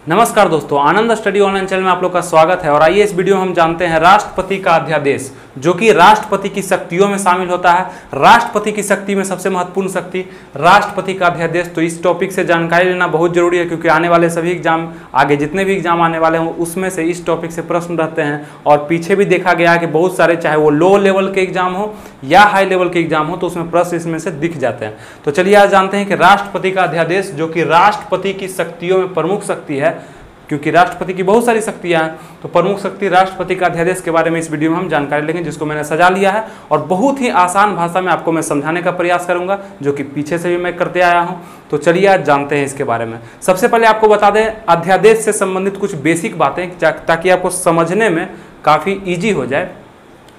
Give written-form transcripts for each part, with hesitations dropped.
नमस्कार दोस्तों, आनंद study online channel में आप लोग का स्वागत है। और आइए इस वीडियो में हम जानते हैं राष्ट्रपति का अध्यादेश, जो कि राष्ट्रपति की शक्तियों में शामिल होता है। राष्ट्रपति की शक्ति में सबसे महत्वपूर्ण शक्ति राष्ट्रपति का अध्यादेश। तो इस टॉपिक से जानकारी लेना बहुत जरूरी है, क्योंकि आने वाले सभी एग्जाम, आगे जितने भी एग्जाम आने वाले हैं उसमें से इस टॉपिक से प्रश्न रहते हैं। और पीछे भी देखा गया है कि बहुत सारे, चाहे वो लो लेवल के एग्जाम हो या हाई लेवल के एग्जाम हो, तो उसमें प्रश्न इसमें से दिख जाते हैं। तो चलिए आज जानते हैं कि राष्ट्रपति का अध्यादेश, जो कि राष्ट्रपति की शक्तियों में प्रमुख शक्ति है, क्योंकि राष्ट्रपति की बहुत सारी शक्तियां हैं, तो प्रमुख शक्ति राष्ट्रपति का अध्यादेश के बारे में इस वीडियो में हम जानकारी लेंगे, जिसको मैंने सजा लिया है और बहुत ही आसान भाषा में आपको मैं समझाने का प्रयास करूंगा, जो कि पीछे से भी मैं करते आया हूं। तो चलिए आज जानते हैं इसके बारे में। सबसे पहले आपको बता दें अध्यादेश से संबंधित कुछ बेसिक बातें, ताकि आपको समझने में काफ़ी ईजी हो जाए।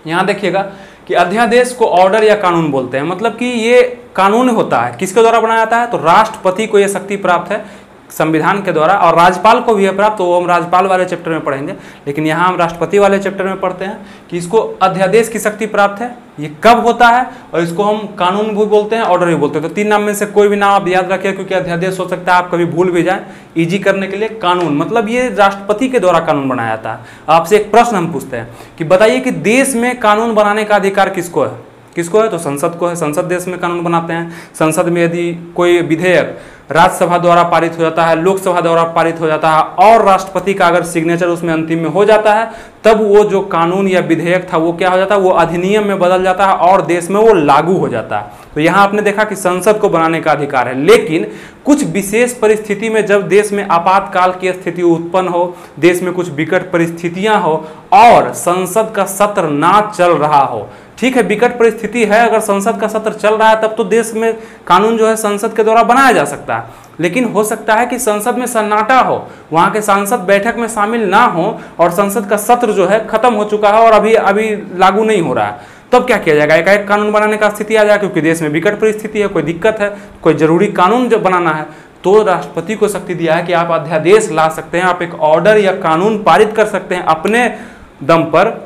यहाँ देखिएगा कि अध्यादेश को ऑर्डर या कानून बोलते हैं, मतलब कि ये कानून होता है, किसके द्वारा बनाया जाता है, तो राष्ट्रपति को ये शक्ति प्राप्त है संविधान के द्वारा, और राज्यपाल को भी है प्राप्त, तो वो हम राज्यपाल वाले चैप्टर में पढ़ेंगे। लेकिन यहाँ हम राष्ट्रपति वाले चैप्टर में पढ़ते हैं कि इसको अध्यादेश की शक्ति प्राप्त है। ये कब होता है, और इसको हम कानून भी बोलते हैं, ऑर्डर भी बोलते हैं। तो तीन नाम में से कोई भी नाम आप याद रखिए, क्योंकि अध्यादेश हो सकता है आप कभी भूल भी जाएं। ईजी करने के लिए कानून, मतलब ये राष्ट्रपति के द्वारा कानून बनाया जाता है। आपसे एक प्रश्न हम पूछते हैं कि बताइए कि देश में कानून बनाने का अधिकार किसको है? किसको है? तो संसद को है। संसद देश में कानून बनाते हैं। संसद में यदि कोई विधेयक राज्यसभा द्वारा पारित हो जाता है, लोकसभा द्वारा पारित हो जाता है, और राष्ट्रपति का अगर सिग्नेचर उसमें अंतिम में हो जाता है, तब वो जो कानून या विधेयक था वो क्या हो जाता है, वो अधिनियम में बदल जाता है और देश में वो लागू हो जाता है। तो यहाँ आपने देखा कि संसद को बनाने का अधिकार है। लेकिन कुछ विशेष परिस्थिति में, जब देश में आपातकाल की स्थिति उत्पन्न हो, देश में कुछ विकट परिस्थितियां हो और संसद का सत्र ना चल रहा हो, ठीक है, विकट परिस्थिति है, अगर संसद का सत्र चल रहा है तब तो देश में कानून जो है संसद के द्वारा बनाया जा सकता है। लेकिन हो सकता है कि संसद में सन्नाटा हो, वहां के सांसद बैठक में शामिल ना हो और संसद का सत्र जो है खत्म हो चुका है और अभी लागू नहीं हो रहा है, तब क्या किया जाएगा? एकाएक कानून बनाने का स्थिति आ जाएगा, क्योंकि देश में विकट परिस्थिति है, कोई दिक्कत है, कोई जरूरी कानून जो बनाना है। तो राष्ट्रपति को शक्ति दिया है कि आप अध्यादेश ला सकते हैं, आप एक ऑर्डर या कानून पारित कर सकते हैं अपने दम पर,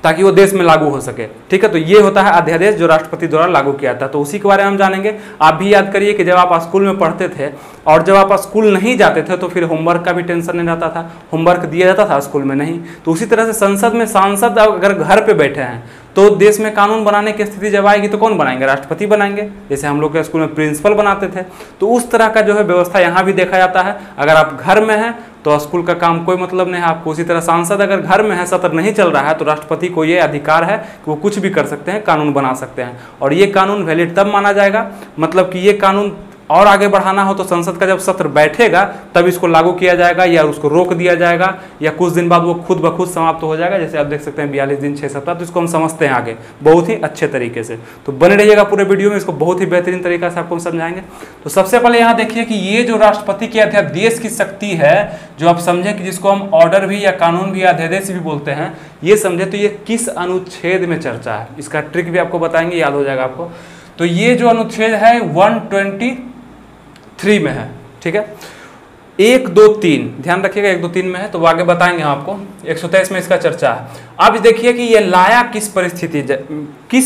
ताकि वो देश में लागू हो सके। ठीक है, तो ये होता है अध्यादेश जो राष्ट्रपति द्वारा लागू किया था। तो उसी के बारे में हम जानेंगे। आप भी याद करिए कि जब आप स्कूल में पढ़ते थे और जब आप स्कूल नहीं जाते थे, तो फिर होमवर्क का भी टेंशन नहीं रहता था, होमवर्क दिया जाता था, स्कूल में नहीं। तो उसी तरह से संसद में सांसद अगर घर पे बैठे हैं, तो देश में कानून बनाने की स्थिति जब आएगी तो कौन बनाएंगे? राष्ट्रपति बनाएंगे। जैसे हम लोग के स्कूल में प्रिंसिपल बनाते थे, तो उस तरह का जो है व्यवस्था यहाँ भी देखा जाता है। अगर आप घर में हैं तो स्कूल का काम कोई मतलब नहीं है आपको। उसी तरह सांसद अगर घर में है, सत्र नहीं चल रहा है, तो राष्ट्रपति को ये अधिकार है कि वो कुछ भी कर सकते हैं, कानून बना सकते हैं। और ये कानून वैलिड तब माना जाएगा, मतलब कि ये कानून और आगे बढ़ाना हो तो संसद का जब सत्र बैठेगा तब इसको लागू किया जाएगा, या उसको रोक दिया जाएगा, या कुछ दिन बाद वो खुद ब खुद समाप्त हो जाएगा। जैसे आप देख सकते हैं 42 दिन 6 सप्ताह, तो इसको हम समझते हैं आगे बहुत ही अच्छे तरीके से। तो बने रहिएगा पूरे वीडियो में, इसको बहुत ही बेहतरीन तरीके से आपको समझाएंगे। तो सबसे पहले यहाँ देखिए कि ये जो राष्ट्रपति के अध्यादेश की शक्ति है, जो आप समझे कि जिसको हम ऑर्डर भी या कानून भी या अध्यादेश भी बोलते हैं, ये समझे तो ये किस अनुच्छेद में चर्चा है, इसका ट्रिक भी आपको बताएंगे, याद हो जाएगा आपको। तो ये जो अनुच्छेद है 123 में है, ठीक है, 1, 2, 3 ध्यान रखिएगा, 1, 2, 3 में है, तो आगे बताएंगे हम आपको। 123 में इसका चर्चा है। अब देखिए कि ये लाया किस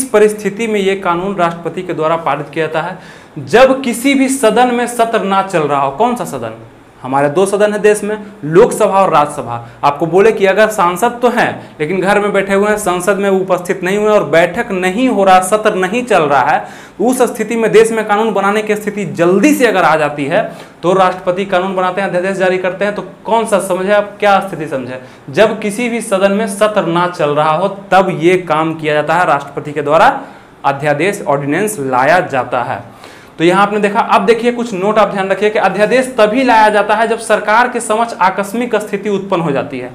परिस्थिति में ये कानून राष्ट्रपति के द्वारा पारित किया जाता है? जब किसी भी सदन में सत्र ना चल रहा हो। कौन सा सदन? हमारे 2 सदन है देश में, लोकसभा और राज्यसभा। आपको बोले कि अगर सांसद तो हैं लेकिन घर में बैठे हुए हैं, संसद में उपस्थित नहीं हुए और बैठक नहीं हो रहा, सत्र नहीं चल रहा है, उस स्थिति में देश में कानून बनाने की स्थिति जल्दी से अगर आ जाती है, तो राष्ट्रपति कानून बनाते हैं, अध्यादेश जारी करते हैं। तो कौन सा समझे आप, क्या स्थिति समझे? जब किसी भी सदन में सत्र ना चल रहा हो, तब ये काम किया जाता है, राष्ट्रपति के द्वारा अध्यादेश ऑर्डिनेंस लाया जाता है। तो यहाँ आपने देखा। अब देखिए कुछ नोट आप ध्यान रखिए कि अध्यादेश तभी लाया जाता है जब सरकार के समक्ष आकस्मिक स्थिति उत्पन्न हो जाती है।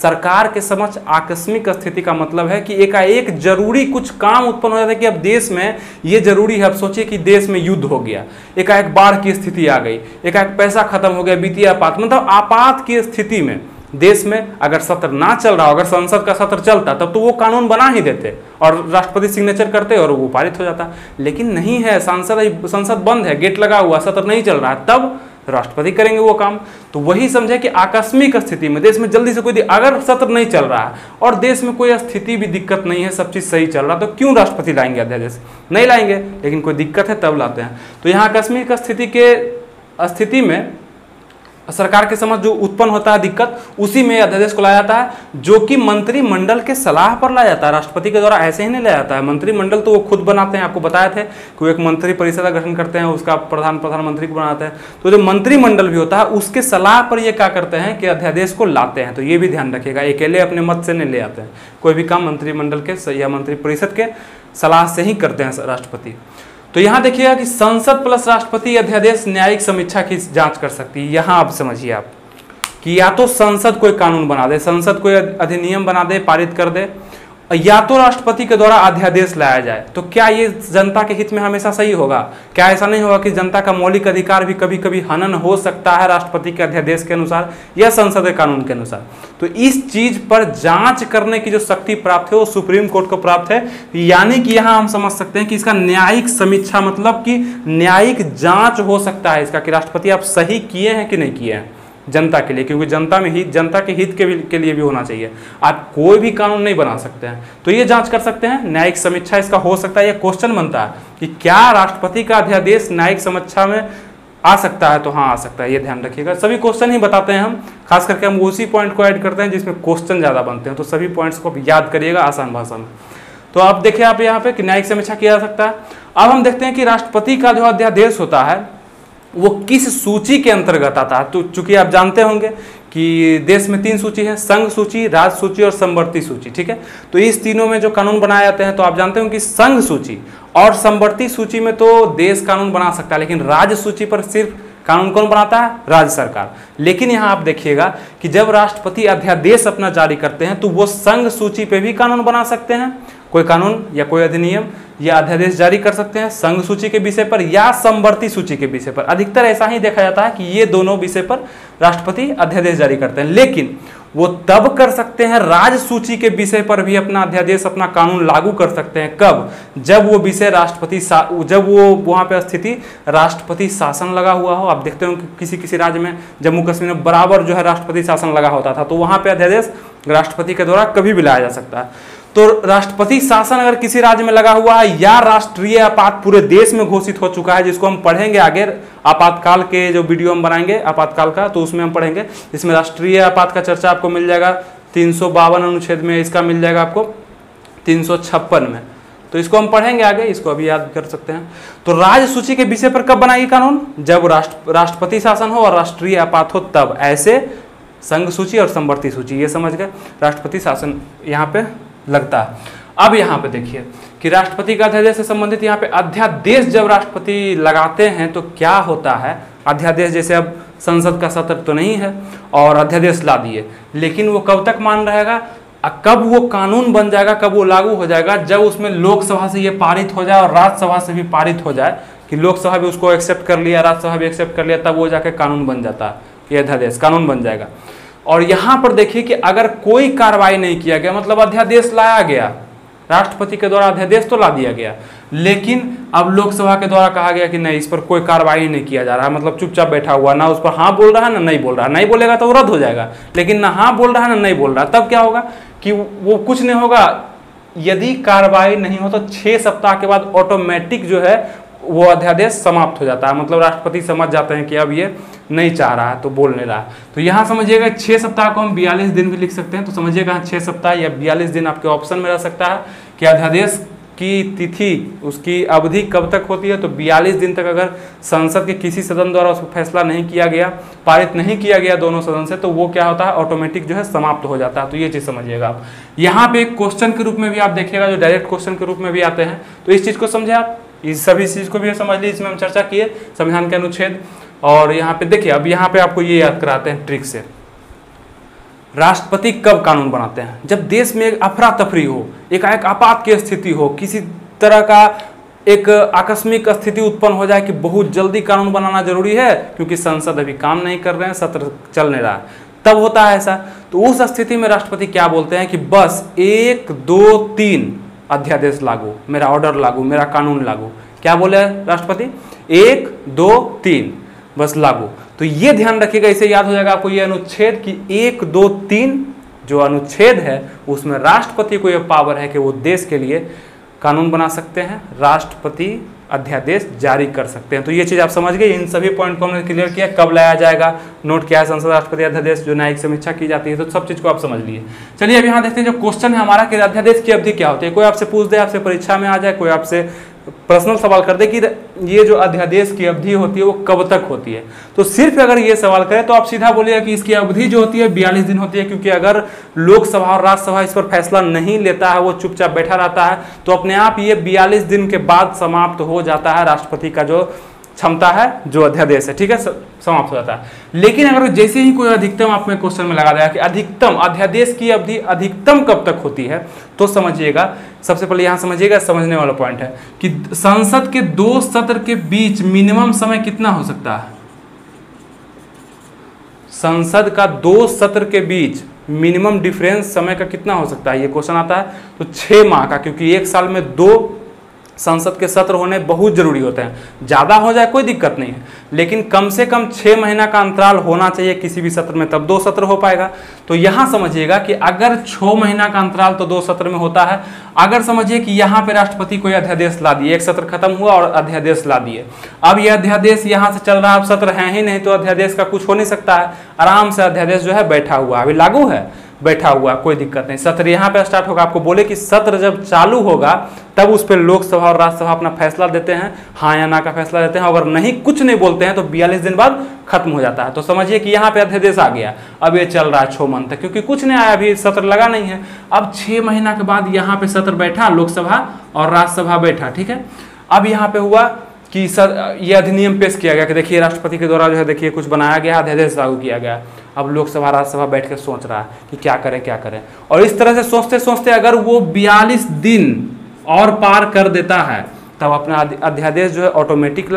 सरकार के समक्ष आकस्मिक स्थिति का मतलब है कि एकाएक जरूरी कुछ काम उत्पन्न हो जाता है कि अब देश में ये जरूरी है। अब सोचिए कि देश में युद्ध हो गया, एकाएक बाढ़ की स्थिति आ गई, एकाएक पैसा खत्म हो गया, वित्तीय आपात, मतलब आपात की स्थिति में देश में अगर सत्र ना चल रहा हो, अगर संसद का सत्र चलता, तब तो वो कानून बना ही देते और राष्ट्रपति सिग्नेचर करते और वो पारित हो जाता। लेकिन नहीं है, संसद बंद है, गेट लगा हुआ, सत्र नहीं चल रहा है, तब राष्ट्रपति करेंगे वो काम। तो वही समझे कि आकस्मिक स्थिति में देश में जल्दी से कोई, अगर सत्र नहीं चल रहा है और देश में कोई स्थिति भी दिक्कत नहीं है, सब चीज सही चल रहा, तो क्यों राष्ट्रपति लाएंगे अध्यादेश? नहीं लाएंगे, लेकिन कोई दिक्कत है तब लाते हैं। तो यहाँ आकस्मिक स्थिति में सरकार के समझ जो उत्पन्न होता है दिक्कत, उसी में अध्यादेश को लाया जाता है, जो कि मंत्रिमंडल के सलाह पर लाया जाता है। राष्ट्रपति के द्वारा ऐसे ही नहीं लाया जाता है। मंत्रिमंडल तो वो खुद बनाते हैं, आपको बताया थे कि वो एक मंत्री परिषद का गठन करते हैं, उसका प्रधानमंत्री को बनाते हैं। तो जो मंत्रिमंडल भी होता है उसके सलाह पर ये क्या करते हैं कि अध्यादेश को लाते हैं। तो ये भी ध्यान रखिएगा, अकेले अपने मत से नहीं ले आते हैं, कोई भी काम मंत्रिमंडल के या मंत्रिपरिषद के सलाह से ही करते हैं राष्ट्रपति। तो यहाँ देखिएगा कि संसद प्लस राष्ट्रपति अध्यादेश न्यायिक समीक्षा की जांच कर सकती है। यहाँ आप समझिए आप कि या तो संसद कोई कानून बना दे, संसद कोई अधिनियम बना दे, पारित कर दे, या तो राष्ट्रपति के द्वारा अध्यादेश लाया जाए। तो क्या ये जनता के हित में हमेशा सही होगा? क्या ऐसा नहीं होगा कि जनता का मौलिक अधिकार भी कभी कभी हनन हो सकता है राष्ट्रपति के अध्यादेश के अनुसार या संसद के कानून के अनुसार? तो इस चीज पर जांच करने की जो शक्ति प्राप्त है वो सुप्रीम कोर्ट को प्राप्त है। यानी कि यहाँ हम समझ सकते हैं कि इसका न्यायिक समीक्षा मतलब कि न्यायिक जांच हो सकता है इसका कि राष्ट्रपति आप सही किए हैं कि नहीं किए हैं जनता के लिए, क्योंकि जनता के हित के लिए भी होना चाहिए। आप कोई भी कानून नहीं बना सकते हैं, तो ये जांच कर सकते हैं। न्यायिक समीक्षा इसका हो सकता है। ये क्वेश्चन बनता है कि क्या राष्ट्रपति का अध्यादेश न्यायिक समीक्षा में आ सकता है? तो हाँ आ सकता है, ये ध्यान रखिएगा। सभी क्वेश्चन ही बताते हैं हम, खास करके हम उसी पॉइंट को ऐड करते हैं जिसमें क्वेश्चन ज्यादा बनते हैं। तो सभी पॉइंट्स को याद करिएगा आसान भाषा में। तो अब देखिए आप यहाँ पे कि न्यायिक समीक्षा किया जा सकता है। अब हम देखते हैं कि राष्ट्रपति का जो अध्यादेश होता है वो किस सूची के अंतर्गत आता है। तो चूंकि आप जानते होंगे कि देश में 3 सूची है, संघ सूची, राज्य सूची और समवर्ती सूची, ठीक है। तो इस तीनों में जो कानून बनाए जाते हैं, तो आप जानते हो कि संघ सूची और समवर्ती सूची में तो देश कानून बना सकता है, लेकिन राज्य सूची पर सिर्फ कानून कौन बनाता है? राज्य सरकार। लेकिन यहाँ आप देखिएगा कि जब राष्ट्रपति अध्यादेश अपना जारी करते हैं तो वो संघ सूची पे भी कानून बना सकते हैं, कोई कानून या कोई अधिनियम या अध्यादेश जारी कर सकते हैं संघ सूची के विषय पर या समवर्ती सूची के विषय पर। अधिकतर ऐसा ही देखा जाता है कि ये दोनों विषय पर राष्ट्रपति अध्यादेश जारी करते हैं, लेकिन वो तब कर सकते हैं राज्य सूची के विषय पर भी अपना अध्यादेश, अपना कानून लागू कर सकते हैं। कब? जब वो विषय जब वो वहां पे स्थिति राष्ट्रपति शासन लगा हुआ हो। आप देखते हो कि किसी किसी राज्य में, जम्मू कश्मीर में बराबर जो है राष्ट्रपति शासन लगा होता था, तो वहां पे अध्यादेश राष्ट्रपति के द्वारा कभी भी लाया जा सकता है। तो राष्ट्रपति शासन अगर किसी राज्य में लगा हुआ है या राष्ट्रीय आपात पूरे देश में घोषित हो चुका है, जिसको हम पढ़ेंगे आगे, आपातकाल के जो वीडियो हम बनाएंगे आपातकाल का, तो उसमें हम पढ़ेंगे। इसमें राष्ट्रीय आपात का चर्चा आपको मिल जाएगा 352 अनुच्छेद में, इसका मिल जाएगा आपको 356 में। तो इसको हम पढ़ेंगे आगे, इसको अभी याद कर सकते हैं। तो राज्य सूची के विषय पर कब बनाएगी कानून? जब राष्ट्रपति शासन हो और राष्ट्रीय आपात हो तब। ऐसे संघ सूची और समवर्ती सूची, ये समझ गए, राष्ट्रपति शासन यहाँ पे लगता है। अब यहाँ पे देखिए कि राष्ट्रपति का अध्यादेश से संबंधित यहाँ पे अध्यादेश जब राष्ट्रपति लगाते हैं तो क्या होता है? अध्यादेश जैसे अब संसद का सत्र तो नहीं है और अध्यादेश ला दिए, लेकिन वो कब तक मान रहेगा? कब वो कानून बन जाएगा, कब वो लागू हो जाएगा? जब उसमें लोकसभा से ये पारित हो जाए और राज्यसभा से भी पारित हो जाए, कि लोकसभा भी उसको एक्सेप्ट कर लिया, राज्यसभा भी एक्सेप्ट कर लिया, तब वो जाके कानून बन जाता है, ये अध्यादेश कानून बन जाएगा। और यहाँ पर देखिए कि अगर कोई कार्रवाई नहीं किया गया, मतलब अध्यादेश लाया गया, राष्ट्रपति के द्वारा अध्यादेश तो ला दिया गया, लेकिन अब लोकसभा के द्वारा कहा गया कि नहीं, इस पर कोई कार्रवाई नहीं किया जा रहा, मतलब चुपचाप बैठा हुआ, ना उस पर हाँ बोल रहा है ना नहीं बोल रहा है। नहीं बोलेगा तो वो रद्द हो जाएगा, लेकिन ना हाँ बोल रहा है ना नहीं बोल रहा है, तब क्या होगा कि वो कुछ नहीं होगा। यदि कार्रवाई नहीं हो तो 6 सप्ताह के बाद ऑटोमेटिक जो है वो अध्यादेश समाप्त हो जाता है। मतलब राष्ट्रपति समझ जाते हैं कि अब ये नहीं चाह रहा है, तो बोल नहीं रहा है। तो यहाँ समझिएगा 6 सप्ताह को हम 42 दिन भी लिख सकते हैं। तो समझिएगा 6 सप्ताह या 42 दिन आपके ऑप्शन में रह सकता है कि अध्यादेश की तिथि, उसकी अवधि कब तक होती है। तो 42 दिन तक अगर संसद के किसी सदन द्वारा उस पर फैसला नहीं किया गया, पारित नहीं किया गया दोनों सदन से, तो वो क्या होता है, ऑटोमेटिक जो है समाप्त हो जाता है। तो ये चीज़ समझिएगा आप। यहाँ पे एक क्वेश्चन के रूप में भी आप देखिएगा, जो डायरेक्ट क्वेश्चन के रूप में भी आते हैं, तो इस चीज़ को समझे आप, इस सभी चीज़ को भी समझ लीजिए। इसमें हम चर्चा किए संविधान के अनुच्छेद, और यहाँ पे देखिए अब यहाँ पे आपको ये याद कराते हैं ट्रिक से। राष्ट्रपति कब कानून बनाते हैं? जब देश में एक अफरा तफरी हो, एक आपात की स्थिति हो, किसी तरह का एक आकस्मिक स्थिति उत्पन्न हो जाए कि बहुत जल्दी कानून बनाना जरूरी है, क्योंकि संसद अभी काम नहीं कर रहे हैं, सत्र चल नहीं रहा, तब होता है ऐसा। तो उस स्थिति में राष्ट्रपति क्या बोलते हैं कि बस 1, 2, 3 अध्यादेश लागू, मेरा ऑर्डर लागू, मेरा कानून लागू। क्या बोले राष्ट्रपति? 1, 2, 3 बस लागू। तो ये ध्यान रखिएगा, इसे याद हो जाएगा आपको ये अनुच्छेद कि 1, 2, 3 जो अनुच्छेद है उसमें राष्ट्रपति को यह पावर है कि वो देश के लिए कानून बना सकते हैं। राष्ट्रपति अध्यादेश जारी कर सकते हैं। तो ये चीज़ आप समझ गए। इन सभी पॉइंट को हमने क्लियर किया, कब लाया जाएगा, नोट क्या है संसद राष्ट्रपति अध्यादेश जो न्यायिक समीक्षा की जाती है, तो सब चीज़ को आप समझ लिए। चलिए अब यहाँ देखते हैं जो क्वेश्चन है हमारा कि अध्यादेश की अवधि क्या होती है। कोई आपसे पूछ दे, आपसे परीक्षा में आ जाए, कोई आपसे पर्सनल सवाल कर दे कि ये जो अध्यादेश की अवधि होती है वो कब तक होती है, तो सिर्फ अगर ये सवाल करें तो आप सीधा बोलिएगा कि इसकी अवधि जो होती है 42 दिन होती है, क्योंकि अगर लोकसभा और राज्यसभा इस पर फैसला नहीं लेता है, वो चुपचाप बैठा रहता है, तो अपने आप ये 42 दिन के बाद समाप्त हो जाता है राष्ट्रपति का जो क्षमता है, जो अध्यादेश है, ठीक है, समाप्त हो जाता है। लेकिन अगर जैसे ही कोई अधिकतम आप में क्वेश्चन में लगा देगा कि अधिकतम अध्यादेश की अवधि अधिकतम कब तक होती है, तो समझिएगा, सबसे पहले यहाँ समझिएगा, समझने वाला पॉइंट है कि संसद के 2 सत्र के बीच मिनिमम समय कितना हो सकता है। संसद का 2 सत्र के बीच मिनिमम डिफरेंस समय का कितना हो सकता है, ये क्वेश्चन आता है। तो 6 माह का, क्योंकि एक साल में 2 संसद के सत्र होने बहुत जरूरी होते हैं। ज़्यादा हो जाए कोई दिक्कत नहीं है, लेकिन कम से कम 6 महीना का अंतराल होना चाहिए किसी भी सत्र में, तब 2 सत्र हो पाएगा। तो यहाँ समझिएगा कि अगर 6 महीना का अंतराल तो 2 सत्र में होता है। अगर समझिए कि यहाँ पे राष्ट्रपति कोई अध्यादेश ला दिए, एक सत्र खत्म हुआ और अध्यादेश ला दिए, अब ये अध्यादेश यहाँ से चल रहा है, अब सत्र है ही नहीं, तो अध्यादेश का कुछ हो नहीं सकता है। आराम से अध्यादेश जो है बैठा हुआ, अभी लागू है, बैठा हुआ, कोई दिक्कत नहीं। सत्र यहाँ पे स्टार्ट होगा, आपको बोले कि सत्र जब चालू होगा तब उस पर लोकसभा और राज्यसभा अपना फैसला देते हैं, हाँ या ना का फैसला देते हैं। अगर नहीं, कुछ नहीं बोलते हैं, तो 42 दिन बाद खत्म हो जाता है। तो समझिए कि यहाँ पे अध्यादेश आ गया, अब ये चल रहा है 6 मंथ तक, क्योंकि कुछ नहीं आया, अभी सत्र लगा नहीं है। अब 6 महीना के बाद यहाँ पे सत्र बैठा, लोकसभा और राज्यसभा बैठा, ठीक है। अब यहाँ पे हुआ कि सर ये अधिनियम पेश किया गया कि देखिए राष्ट्रपति के द्वारा जो है देखिए कुछ बनाया गया, अध्यादेश लागू किया गया। अब लोकसभा राज्यसभा बैठ कर सोच रहा है कि क्या करें, और इस तरह से सोचते सोचते अगर वो 42 दिन और पार कर देता है, तब अपना अध्यादेश जो है ऑटोमेटिक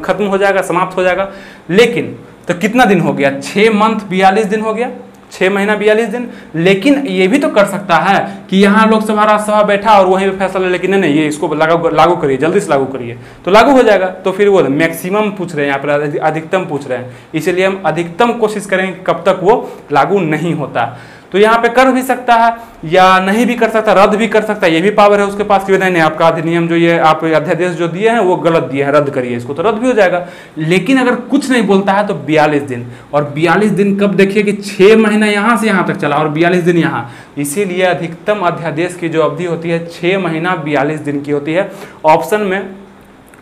खत्म हो जाएगा, समाप्त हो जाएगा। लेकिन तो कितना दिन हो गया, 6 मंथ 42 दिन हो गया, 6 महीना 42 दिन। लेकिन ये भी तो कर सकता है कि यहाँ लोकसभा राज्यसभा बैठा और वहीं पे फैसला ले, लेकिन नहीं, ये इसको लागू करिए, जल्दी से लागू करिए, तो लागू हो जाएगा। तो फिर वो मैक्सिमम पूछ रहे हैं, यहाँ पर अधिकतम पूछ रहे हैं, इसलिए हम अधिकतम कोशिश करेंगे कब तक वो लागू नहीं होता। तो यहाँ पे कर भी सकता है या नहीं भी कर सकता, रद्द भी कर सकता है, ये भी पावर है उसके पास कि नहीं आपका अधिनियम जो ये आप अध्यादेश जो दिए हैं वो गलत दिए हैं, रद्द करिए इसको, तो रद्द भी हो जाएगा। लेकिन अगर कुछ नहीं बोलता है तो 42 दिन, और 42 दिन कब देखिए कि 6 महीना यहाँ से यहाँ तक चला और 42 दिन यहाँ, इसीलिए अधिकतम अध्यादेश की जो अवधि होती है 6 महीना 42 दिन की होती है। ऑप्शन में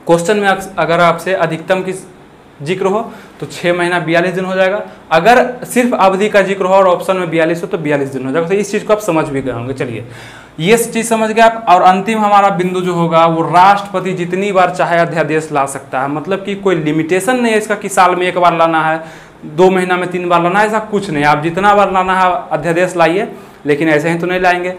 क्वेश्चन में अगर आपसे अधिकतम की जिक्र हो तो 6 महीना 42 दिन हो जाएगा, अगर सिर्फ अवधि का जिक्र हो और ऑप्शन में 42 हो तो 42 दिन हो जाएगा। तो इस चीज़ को आप समझ भी गए होंगे। चलिए ये चीज़ समझ गए आप। और अंतिम हमारा बिंदु जो होगा वो राष्ट्रपति जितनी बार चाहे अध्यादेश ला सकता है, मतलब कि कोई लिमिटेशन नहीं है इसका कि साल में 1 बार लाना है, 2 महीना में 3 बार लाना है, ऐसा कुछ नहीं। आप जितना बार लाना है अध्यादेश लाइए, लेकिन ऐसे ही तो नहीं लाएंगे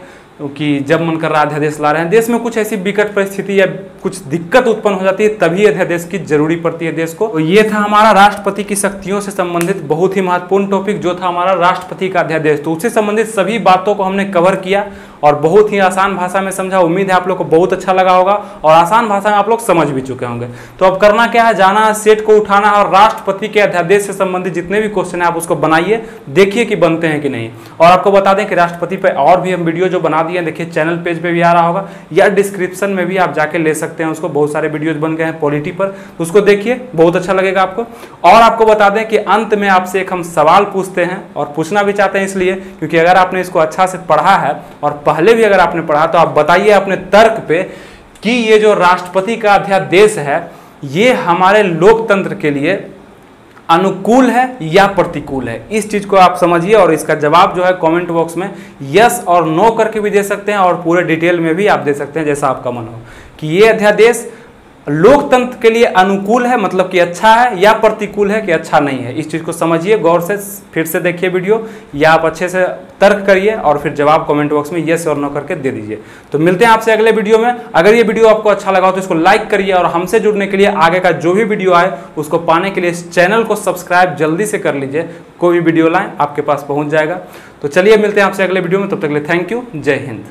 कि जब मन कर रहा अध्यादेश ला रहे हैं। देश में कुछ ऐसी विकट परिस्थिति या कुछ दिक्कत उत्पन्न हो जाती है, तभी अध्यादेश की जरूरी पड़ती है देश को। तो ये था हमारा राष्ट्रपति की शक्तियों से संबंधित बहुत ही महत्वपूर्ण टॉपिक, जो था हमारा राष्ट्रपति का अध्यादेश। तो उससे संबंधित सभी बातों को हमने कवर किया और बहुत ही आसान भाषा में समझा। उम्मीद है आप लोग को बहुत अच्छा लगा होगा और आसान भाषा में आप लोग समझ भी चुके होंगे। तो अब करना क्या है, जाना है, सेट को उठाना है और राष्ट्रपति के अध्यादेश से संबंधित जितने भी क्वेश्चन है आप उसको बनाइए, देखिए कि बनते हैं कि नहीं। और आपको बता दें कि राष्ट्रपति पे और भी हम वीडियो जो बना दिए, देखिए चैनल पेज पे भी आ रहा होगा या डिस्क्रिप्शन में भी आप जाके ले सकते हैं उसको। बहुत सारे वीडियोज बन गए हैं पॉलिटी पर, तो उसको देखिए, बहुत अच्छा लगेगा आपको। और आपको बता दें कि अंत में आपसे एक हम सवाल पूछते हैं, और पूछना भी चाहते हैं इसलिए क्योंकि अगर आपने इसको अच्छा से पढ़ा है और पहले भी अगर आपने पढ़ा, तो आप बताइए अपने तर्क पे कि ये जो राष्ट्रपति का अध्यादेश है ये हमारे लोकतंत्र के लिए अनुकूल है या प्रतिकूल है। इस चीज को आप समझिए और इसका जवाब जो है कमेंट बॉक्स में यस और नो करके भी दे सकते हैं और पूरे डिटेल में भी आप दे सकते हैं, जैसा आपका मन हो, कि ये अध्यादेश लोकतंत्र के लिए अनुकूल है, मतलब कि अच्छा है, या प्रतिकूल है कि अच्छा नहीं है। इस चीज़ को समझिए, गौर से फिर से देखिए वीडियो, या आप अच्छे से तर्क करिए और फिर जवाब कमेंट बॉक्स में यस और नो करके दे दीजिए। तो मिलते हैं आपसे अगले वीडियो में। अगर ये वीडियो आपको अच्छा लगा हो तो इसको लाइक करिए और हमसे जुड़ने के लिए आगे का जो भी वीडियो आए उसको पाने के लिए इस चैनल को सब्सक्राइब जल्दी से कर लीजिए। कोई भी वीडियो लाएँ आपके पास पहुँच जाएगा। तो चलिए मिलते हैं आपसे अगले वीडियो में, तब तक के लिए थैंक यू, जय हिंद।